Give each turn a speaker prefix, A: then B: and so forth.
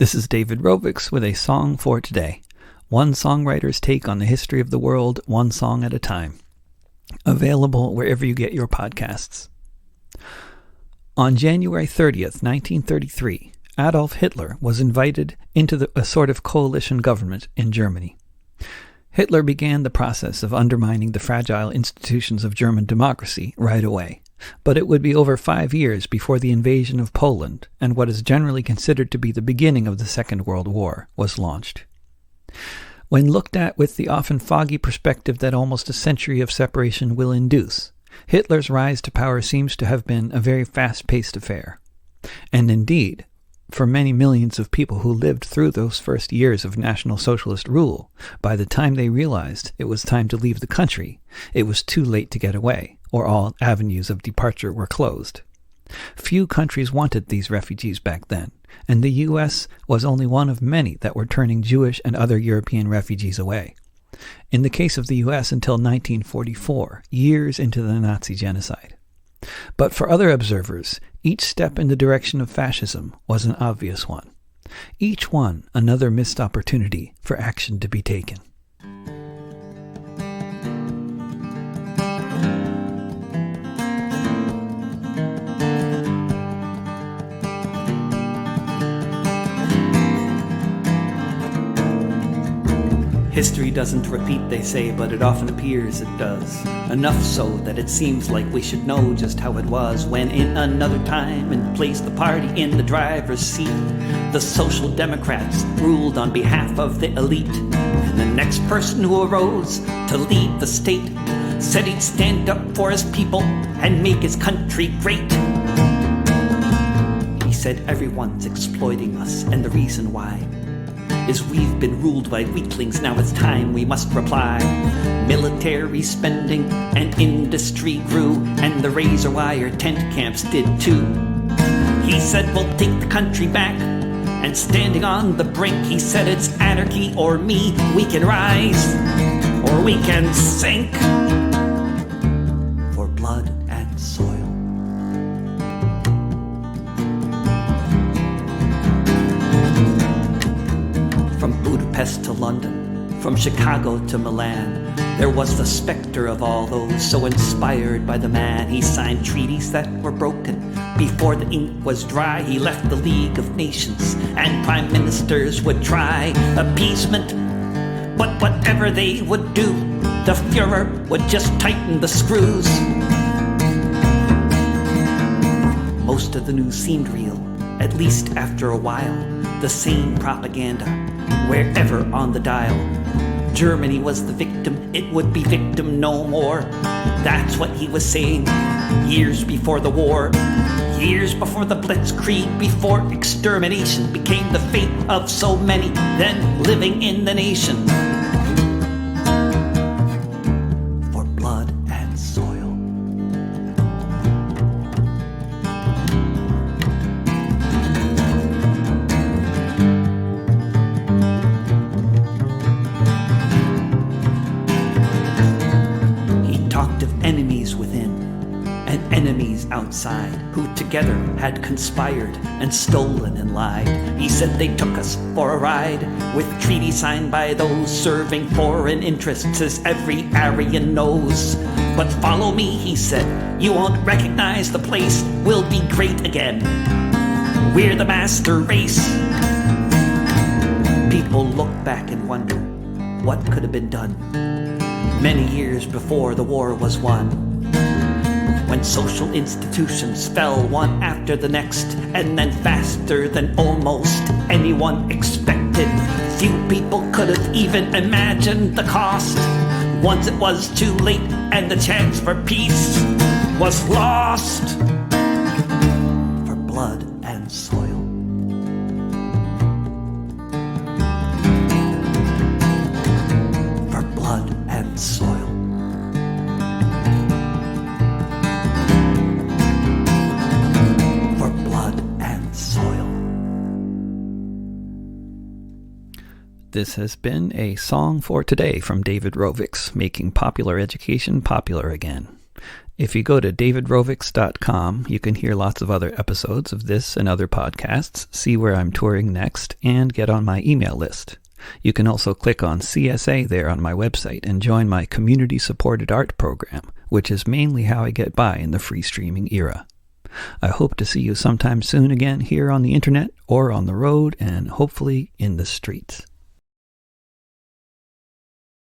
A: This is David Rovix with a song for today. One songwriter's take on the history of the world, one song at a time. Available wherever you get your podcasts. On January 30th, 1933, Adolf Hitler was invited into a sort of coalition government in Germany. Hitler began the process of undermining the fragile institutions of German democracy right away. But it would be over 5 years before the invasion of Poland and what is generally considered to be the beginning of the Second World War was launched. When looked at with the often foggy perspective that almost a century of separation will induce, Hitler's rise to power seems to have been a very fast-paced affair. And indeed, for many millions of people who lived through those first years of National Socialist rule, by the time they realized it was time to leave the country, it was too late to get away, or all avenues of departure were closed. Few countries wanted these refugees back then, and the U.S. was only one of many that were turning Jewish and other European refugees away. In the case of the U.S. until 1944, years into the Nazi genocide. But for other observers, each step in the direction of fascism was an obvious one. Each one another missed opportunity for action to be taken.
B: History doesn't repeat, they say, but it often appears it does. Enough so that it seems like we should know just how it was when in another time and place the party in the driver's seat. The Social Democrats ruled on behalf of the elite. And the next person who arose to lead the state said he'd stand up for his people and make his country great. He said everyone's exploiting us, and the reason why is we've been ruled by weaklings, now it's time we must reply. Military spending and industry grew, and the razor wire tent camps did too. He said we'll take the country back, and standing on the brink, he said it's anarchy or me. We can rise, or we can sink, for blood and soil. From Budapest to London, from Chicago to Milan, there was the specter of all those so inspired by the man. He signed treaties that were broken before the ink was dry. He left the League of Nations, and prime ministers would try appeasement. But whatever they would do, the Fuhrer would just tighten the screws. Most of the news seemed real, at least after a while. The same propaganda, wherever on the dial. Germany was the victim, it would be victim no more. That's what he was saying years before the war. Years before the Blitzkrieg, before extermination became the fate of so many then living in the nation. For blood and soil. Enemies within and enemies outside, who together had conspired and stolen and lied. He said they took us for a ride with treaties signed by those serving foreign interests, as every Aryan knows. But follow me, he said, you won't recognize the place. We'll be great again. We're the master race. People look back and wonder what could have been done many years before the war was won, when social institutions fell one after the next, and then faster than almost anyone expected. Few people could have even imagined the cost. Once it was too late and the chance for peace was lost. For blood and soil. For blood and soil. For blood and soil.
A: This has been a song for today from David Rovix, making popular education popular again. If you go to davidrovics.com, you can hear lots of other episodes of this and other podcasts, see where I'm touring next, and get on my email list. You can also click on CSA there on my website and join my community-supported art program, which is mainly how I get by in the free streaming era. I hope to see you sometime soon again here on the internet or on the road and hopefully in the streets.